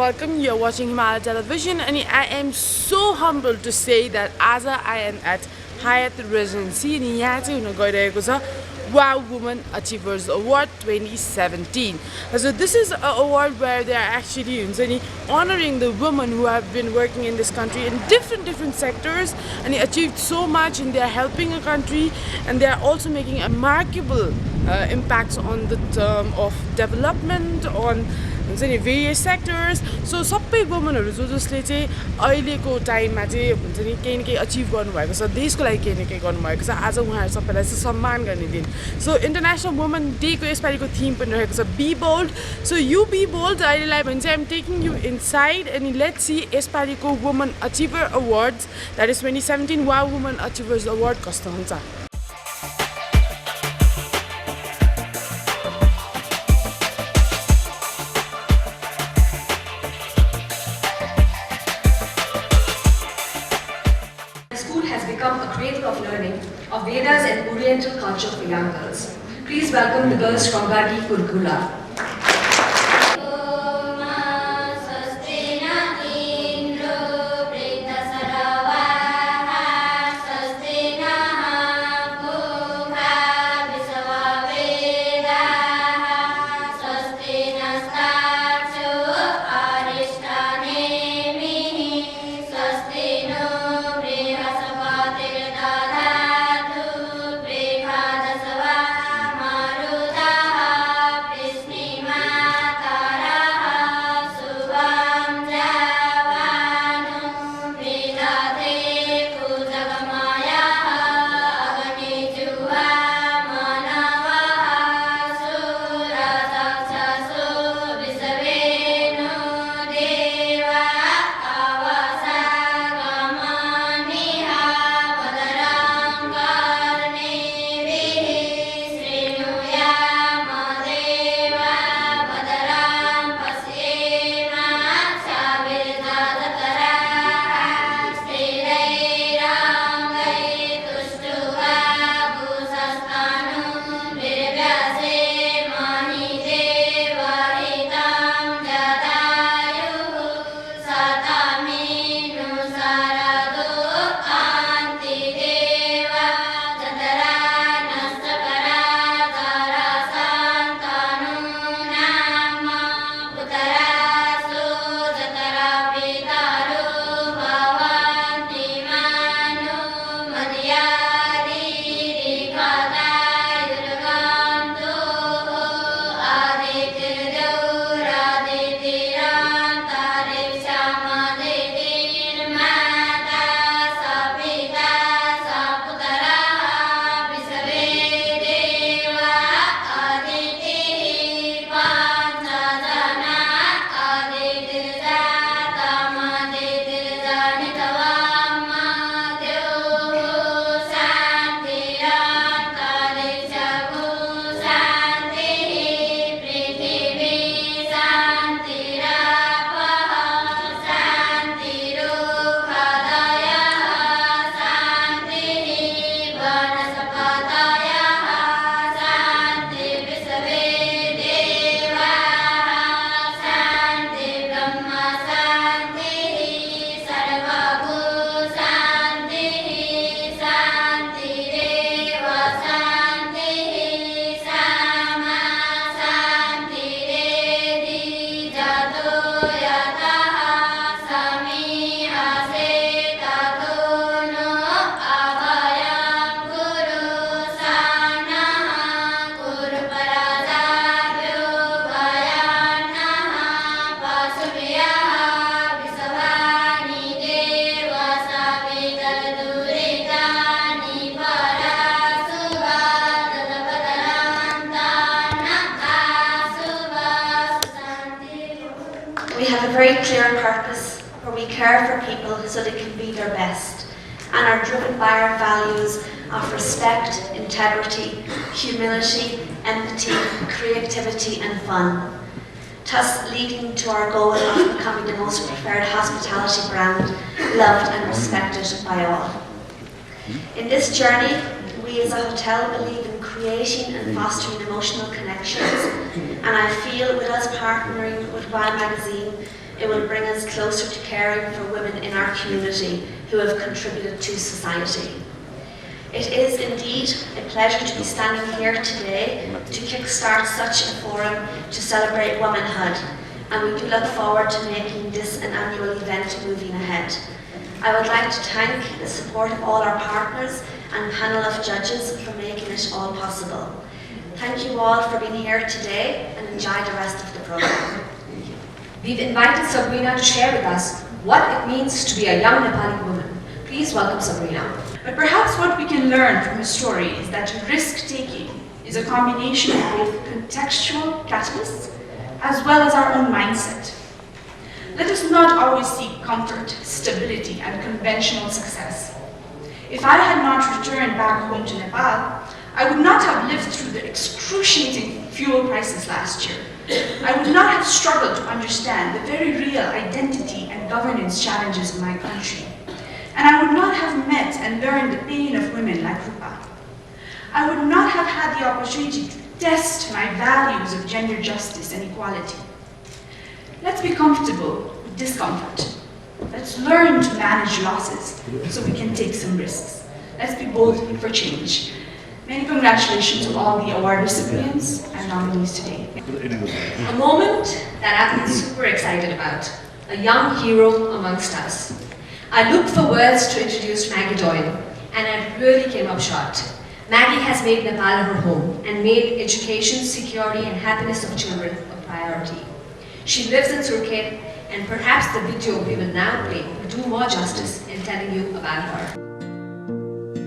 welcome. You're watching Himalaya Television, and I am so humbled to say that as I am at Hyatt Regency, and यहाँ चाहिँ हुन गइरहेको छ Wow Woman Achievers Award 2017. So this is an award where they are actually honoring the women who have been working in this country in different sectors and they achieved so much, and they are helping a country, and they are also making a remarkable impacts on the term of development on various sectors. So सबै वुमनहरु जसले चाहिँ अहिलेको टाइममा चाहिँ हुन्छ नि केही न केही अचिभ गर्नुभएको छ, देशको लागि केही न केही गर्नुभएको छ, आज उहाँहरु सबैलाई चाहिँ सम्मान गर्ने दिन. So इन्टरनेशनल वुमन डे को यसपालिको थीम पनि रहेको छ be bold. So you be bold. अहिलेलाई भन्छ I'm taking you inside and let's see यसपालिको woman achiever awards that is 2017 Wow Woman Achievers Award कस्तो हुन्छ. Become a cradle of learning of Vedas and Oriental culture for young girls. Please welcome the girls from Gargi Kurkula. We have a very clear purpose where we care for people so they can be their best and are driven by our values of respect, integrity, humility, empathy, creativity and fun, thus leading to our goal of becoming the most preferred hospitality brand, loved and respected by all. In this journey, we as a hotel believe in creating and fostering emotional connections, and I feel with us partnering with Wow magazine, It will bring us closer to caring for women in our community who have contributed to society. It is indeed a pleasure to be standing here today to kickstart such a forum to celebrate womanhood, and we do look forward to making this an annual event moving ahead. I would like to thank the support of all our partners and panel of judges for making it all possible. Thank you all for being here today, and enjoy the rest of the program. We've invited Sabrina to share with us what it means to be a young Nepali woman. Please welcome Sabrina. But perhaps what we can learn from her story is that risk-taking is a combination of both contextual catalysts as well as our own mindset. Let us not always seek comfort, stability, and conventional success. If I had not returned back home to Nepal, I would not have lived through the excruciating fuel crisis last year. I would not have struggled to understand the very real identity and governance challenges of my country. And I would not have met and learned the pain of women like Rupa. I would not have had the opportunity to test my values of gender justice and equality. Let's be comfortable with discomfort. Let's learn to manage losses so we can take some risks. Let's be bold for change. Many congratulations to all the award recipients and nominees today. A moment that I've been super excited about. A young hero amongst us. I looked for words to introduce Maggie Doyen, and I really came up short. Maggie has made Nepal her home and made education, security, and happiness of children a priority. She lives in Surkhet, and perhaps the video we will now play will do more justice in telling you about her.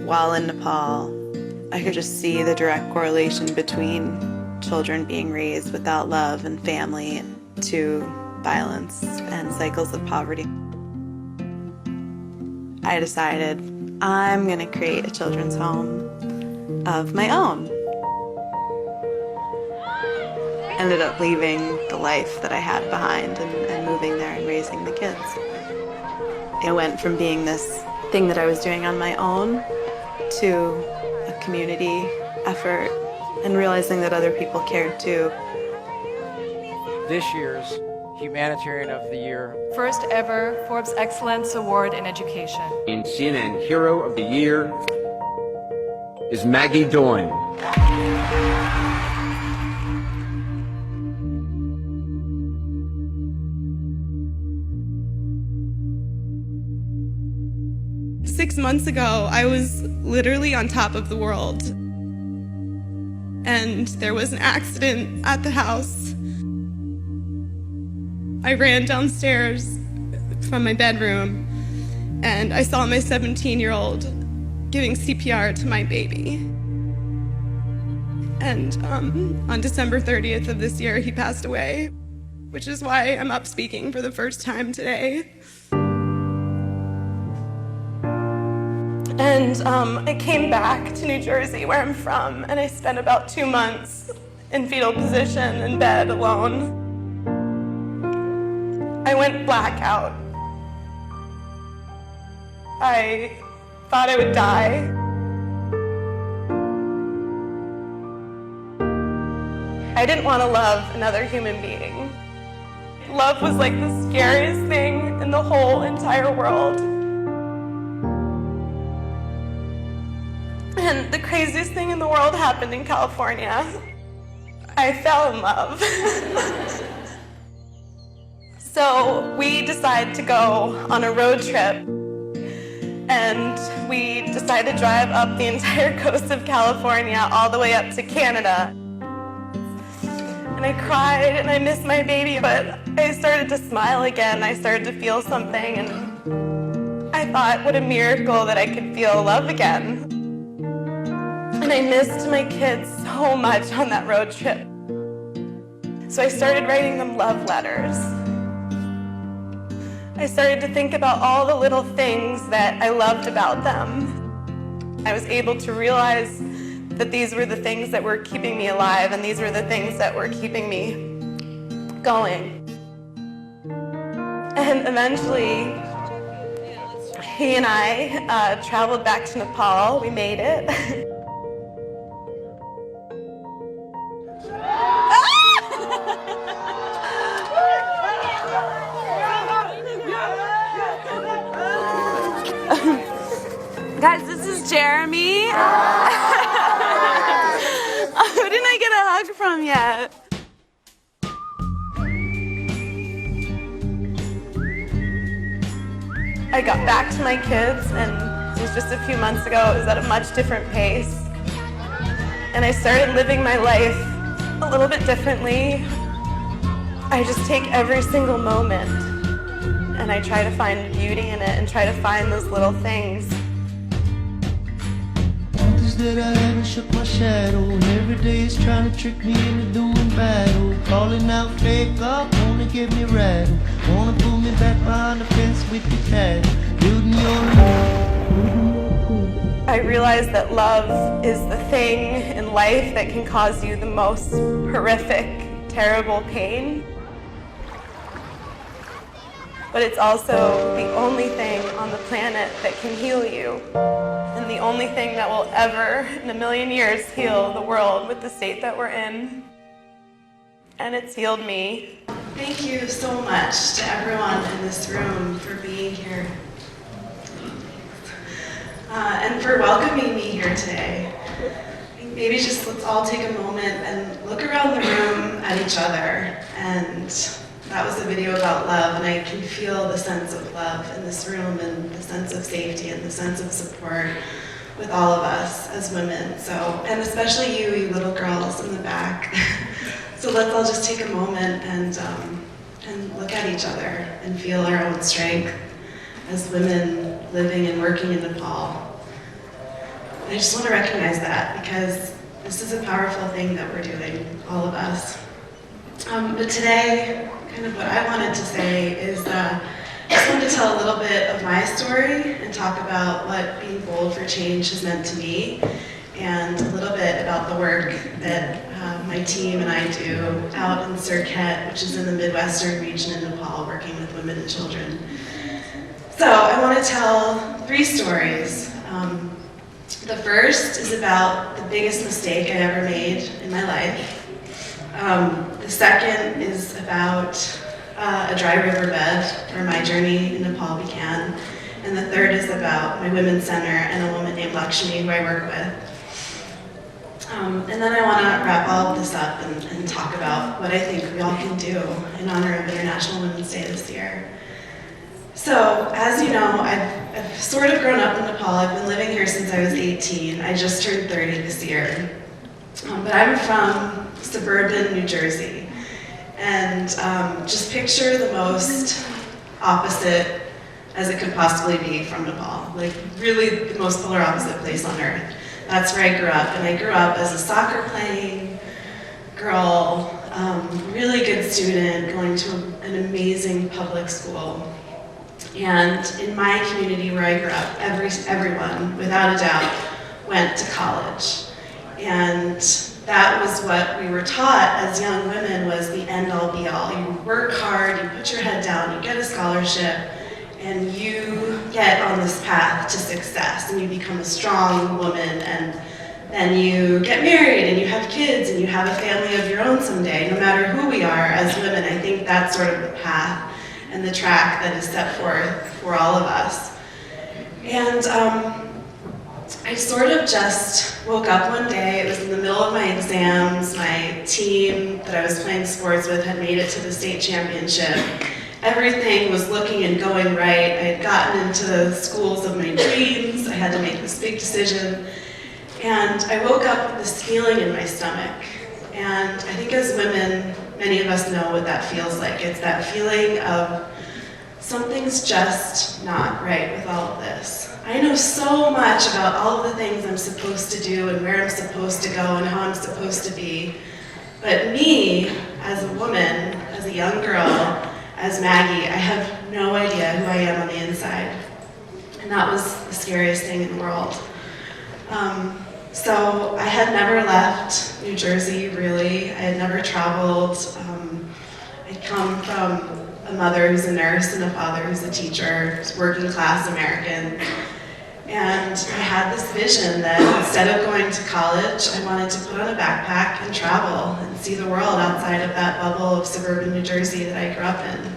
While in Nepal, I could just see the direct correlation between children being raised without love and family to violence and cycles of poverty. I decided I'm going to create a children's home of my own. Ended up leaving the life that I had behind and moving there and raising the kids. It went from being this thing that I was doing on my own to a community effort and realizing that other people cared too. This year's Humanitarian of the Year. First ever Forbes Excellence Award in Education. In CNN Hero of the Year is Maggie Doyen. Six months ago, I was literally on top of the world. And there was an accident at the house. I ran downstairs from my bedroom and I saw my 17-year-old giving CPR to my baby. And on December 30th of this year, he passed away, which is why I'm up speaking for the first time today. And I came back to New Jersey, where I'm from, and I spent about 2 months in fetal position in bed alone. I went blackout. I thought I would die. I didn't want to love another human being. Love was like the scariest thing in the whole entire world. And the craziest thing in the world happened in California. I fell in love. So we decided to go on a road trip, and we decided to drive up the entire coast of California all the way up to Canada. And I cried and I missed my baby, but I started to smile again. I started to feel something, and I thought, what a miracle that I could feel love again. And I missed my kids so much on that road trip. So I started writing them love letters. I started to think about all the little things that I loved about them. I was able to realize that these were the things that were keeping me alive, and these were the things that were keeping me going. And eventually, he and I traveled back to Nepal. We made it. Guys, this is Jeremy. Who didn't I get a hug from yet? I got back to my kids, and it was just a few months ago. It was at a much different pace. And I started living my life a little bit differently. I just take every single moment and I try to find beauty in it and try to find those little things. That I haven't shook my shadow, and every day is trying to trick me into doing battle. Calling out fake up, wanna get me rattled, wanna pull me back behind the fence with your tattoo. Building your I realized that love is the thing in life that can cause you the most horrific, terrible pain. But it's also the only thing on the planet that can heal you. And the only thing that will ever, in a million years, heal the world with the state that we're in. And it's healed me. Thank you so much to everyone in this room for being here. And for welcoming me here today. Maybe just let's all take a moment and look around the room at each other. And that was a video about love, and I can feel the sense of love in this room, and the sense of safety and the sense of support with all of us as women. So, and especially you little girls in the back. So let's all just take a moment and look at each other and feel our own strength as women living and working in Nepal. And I just want to recognize that, because this is a powerful thing that we're doing, all of us. But today, kind of what I wanted to say is I just wanted to tell a little bit of my story and talk about what being bold for change has meant to me, and a little bit about the work that my team and I do out in Surkhet, which is in the Midwestern region in Nepal, working with women and children. So I want to tell 3 stories. The first is about the biggest mistake I ever made in my life. The second is about a dry riverbed, where my journey in Nepal began. And the third is about my women's center and a woman named Lakshmi, who I work with. And then I want to wrap all of this up and talk about what I think we all can do in honor of International Women's Day this year. So, as you know, I've sort of grown up in Nepal. I've been living here since I was 18. I just turned 30 this year. But I'm from suburban New Jersey. And just picture the most opposite as it could possibly be from Nepal. Like, really the most polar opposite place on earth. That's where I grew up. And I grew up as a soccer playing girl, really good student, going to an amazing public school. And in my community where I grew up, everyone, without a doubt, went to college. And that was what we were taught as young women, was the end-all be-all. You work hard, you put your head down, you get a scholarship, and you get on this path to success, and you become a strong woman, and then you get married, and you have kids, and you have a family of your own someday. No matter who we are as women, I think that's sort of the path and the track that is set forth for all of us. And I sort of just woke up one day. It was in the middle of my exams. My team that I was playing sports with had made it to the state championship. Everything was looking and going right. I had gotten into the schools of my dreams. I had to make this big decision. And I woke up with this feeling in my stomach. And I think as women, many of us know what that feels like. It's that feeling of something's just not right with all of this. I know so much about all of the things I'm supposed to do and where I'm supposed to go and how I'm supposed to be. But me, as a woman, as a young girl, as Maggie, I have no idea who I am on the inside. And that was the scariest thing in the world. So I had never left New Jersey, really. I had never traveled. I'd come from a mother who's a nurse and a father who's a teacher, working class American. And I had this vision that instead of going to college, I wanted to put on a backpack and travel and see the world outside of that bubble of suburban New Jersey that I grew up in.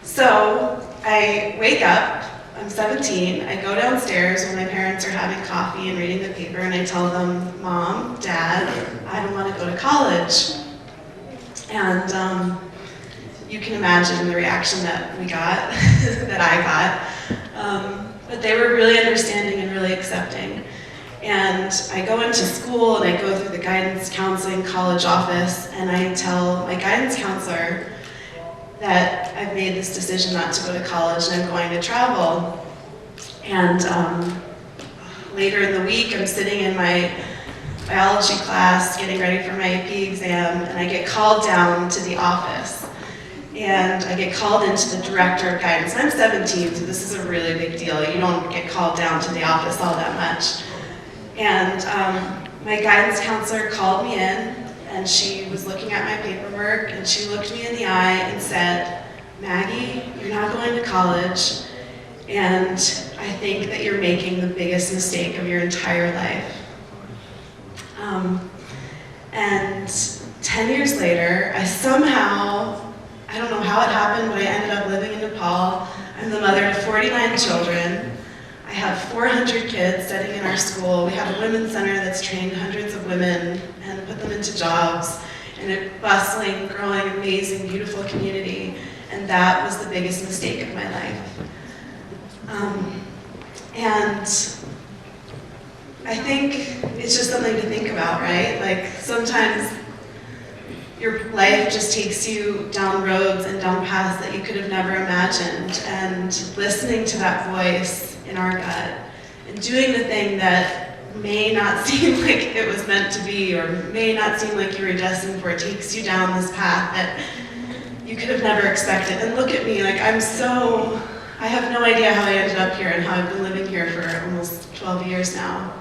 So I wake up I'm 17, I go downstairs when my parents are having coffee and reading the paper, and I tell them, Mom, Dad, I don't want to go to college. And you can imagine the reaction that we got, that I got. But they were really understanding and really accepting. And I go into school and I go through the guidance counseling college office, and I tell my guidance counselor that I've made this decision not to go to college and I'm going to travel. And later in the week, I'm sitting in my biology class getting ready for my AP exam, and I get called down to the office. And I get called into the director of guidance. I'm 17, so this is a really big deal. You don't get called down to the office all that much. And my guidance counselor called me in, and she was looking at my paperwork, and she looked me in the eye and said, Maggie, you're not going to college, and I think that you're making the biggest mistake of your entire life. And 10 years later, I don't know how it happened, but I ended up living in Nepal. I'm the mother to 49 children. I have 400 kids studying in our school. We have a women's center that's trained hundreds of women and put them into jobs in a bustling, growing, amazing, beautiful community. And that was the biggest mistake of my life. And I think it's just something to think about, right? Like sometimes your life just takes you down roads and down paths that you could have never imagined. And listening to that voice in our gut and doing the thing that may not seem like it was meant to be or may not seem like you were destined for, it takes you down this path that you could have never expected. And look at me, like I have no idea how I ended up here and how I've been living here for almost 12 years now.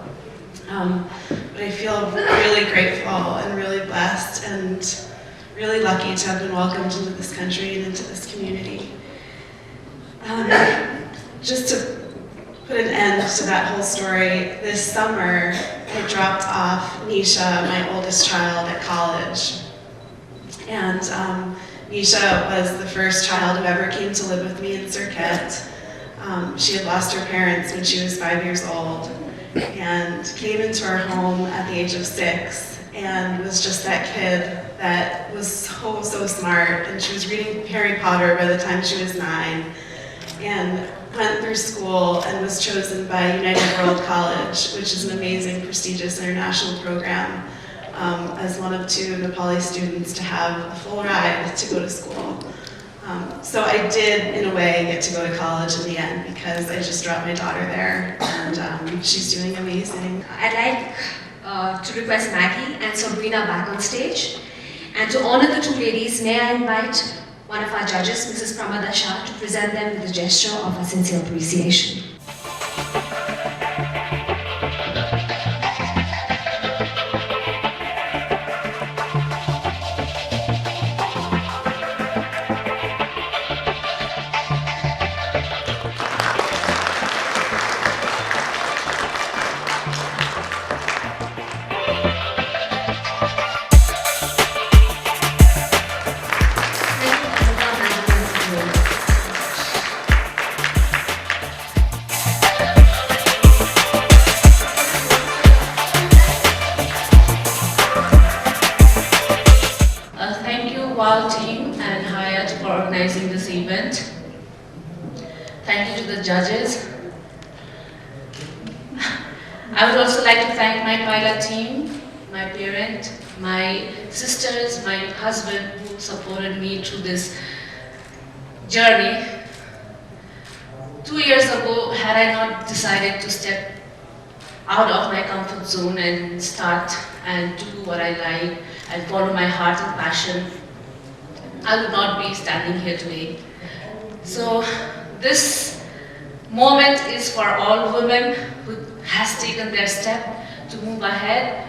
But I feel really grateful and really blessed and really lucky to have been welcomed into this country and into this community. Just to put an end to that whole story, this summer I dropped off Nisha, my oldest child, at college. And Nisha was the first child who ever came to live with me in Surkhet. She had lost her parents when she was 5 years old and came into our home at the age of 6 and was just that kid that was so smart, and she was reading Harry Potter by the time she was 9 and went through school and was chosen by United World College, which is an amazing, prestigious international program, as one of 2 Nepali students to have a full ride to go to school. So I did, in a way, get to go to college in the end because I just dropped my daughter there, and she's doing amazing. I'd like to request Maggie and Sabrina back on stage. And to honor the 2 ladies, may I invite one of our judges, Mrs. Pramada Shah, to present them with a gesture of our sincere appreciation. Team and Hyatt for organizing this event. Thank you to the judges. I would also like to thank my pilot team, my parent, my sisters, my husband who supported me through this journey. 2 years ago, had I not decided to step out of my comfort zone and start and do what I like and follow my heart and passion, I would not be standing here today. So this moment is for all women who has taken their step to move ahead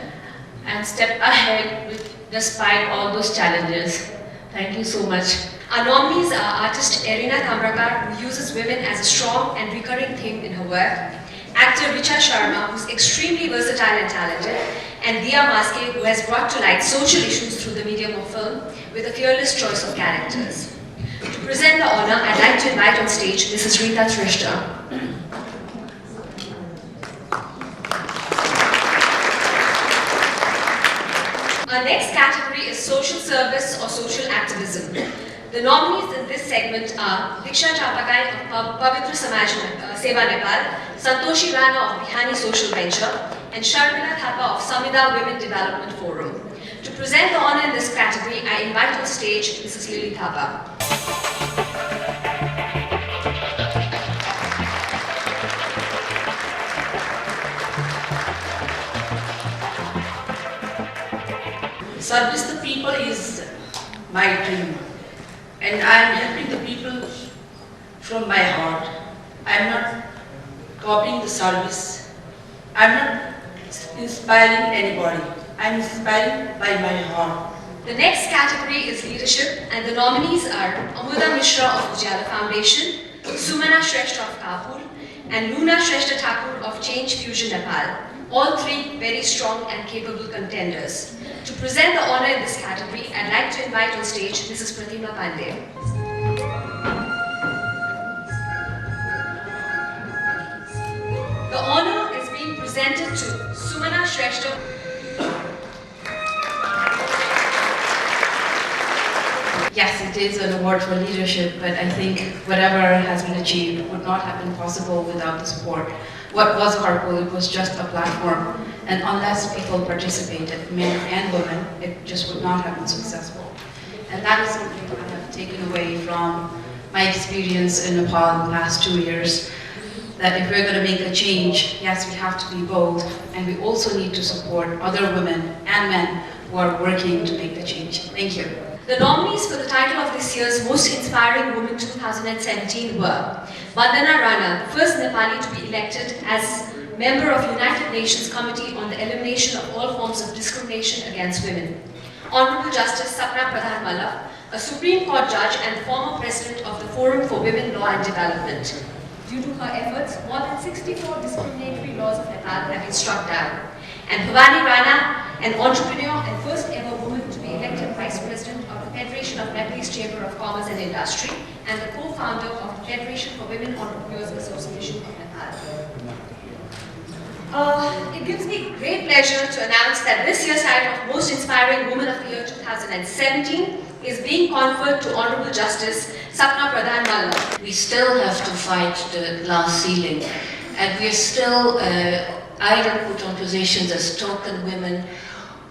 and step ahead despite all those challenges. Thank you so much. Our nominees are artist Erina Kamrakar, who uses women as a strong and recurring theme in her work, actor Richa Sharma, who's extremely versatile and talented, and Diya Maske, who has brought to light social issues through the medium of film with a fearless choice of characters. To present the honor, I'd like to invite on stage Mrs. Rita Shrestha. Our next category is social service or social activism. The nominees in this segment are Diksha Chapagai of Pavitra Samaj Seva Nepal, Santoshi Rana of Bihani Social Venture, and Sharmila Thapa of Samhita Women Development Forum. To present the honor in this category, I invite on stage Mrs. Lily Thapa. Service the people is my dream, and I am helping the people from my heart. I am not copying the service. I am not inspiring anybody. I am inspiring by my heart. The next category is leadership, and the nominees are Amuda Mishra of Ujala Foundation, Sumana Shrestha of Kapur, and Luna Shrestha Thakur of Change Fusion Nepal. All three very strong and capable contenders. To present the honor in this category, I'd like to invite on stage Mrs. Pratima Pandey. The honor is being presented to Sumana Shrestha. Yes, it is an award for leadership, but I think whatever has been achieved would not have been possible without the support. What was Harpool? It was just a platform, and unless people participated, men and women, it just would not have been successful. And that is something I have taken away from my experience in Nepal in the last 2 years, that if we're going to make a change, yes, we have to be bold, and we also need to support other women and men who are working to make the change. Thank you. The nominees for the title of this year's Most Inspiring Woman 2017 were Vandana Rana, the first Nepali to be elected as member of United Nations Committee on the Elimination of All Forms of Discrimination Against Women. Honorable Justice Sapna Pradhan Mallah, a Supreme Court judge and former president of the Forum for Women Law and Development. Due to her efforts, more than 64 discriminatory laws of Nepal have been struck down. And Bhavani Rana, an entrepreneur and first ever woman to be elected Vice President of the Federation of Nepalese Chamber of Commerce and Industry and the co-founder of the Federation for Women Entrepreneurs Association of Nepal. It gives me great pleasure to announce that this year's title of Most Inspiring Woman of the Year 2017 is being conferred to Honorable Justice Sapna Pradhan Mallah. We still have to fight the glass ceiling, and we're still either put on positions as token women,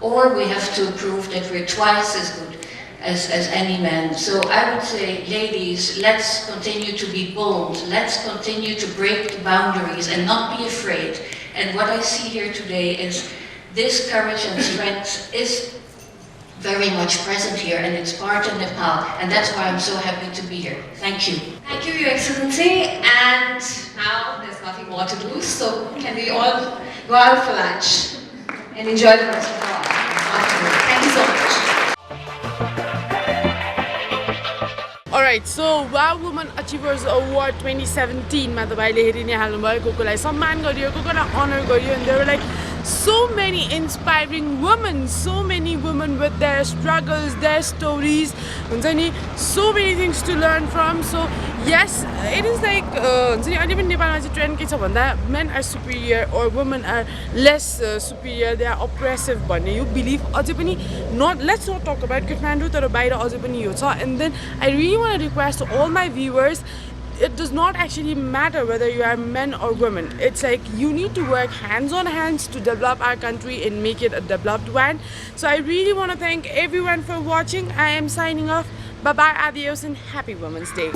or we have to prove that we're twice as good as any man. So I would say, ladies, let's continue to be bold. Let's continue to break the boundaries and not be afraid. And what I see here today is this courage and strength is very much present here, and it's part of Nepal, and that's why I'm so happy to be here. Thank you. Thank you, Your Excellency. And now there's nothing more to do, so can we all go out for lunch and enjoy the rest of the afternoon. Thank you so much. Alright, so Wow Woman Achievers Award 2017 मा तपाईले हेरि नै हाल्नु भयो कोकोलाई सम्मान गरियो कोकोलाई honor गरियो, and there were like so many inspiring women, so many women with their struggles, their stories, so many things to learn from. So yes, it is like men are superior or women are less superior, they are oppressive. You believe not. Let's not talk about Kathmandu, and then I really want to request to all my viewers, it does not actually matter whether you are men or women. It's like you need to work hands on hands to develop our country and make it a developed one. So I really want to thank everyone for watching. I am signing off. Bye bye, adios, and happy Women's Day.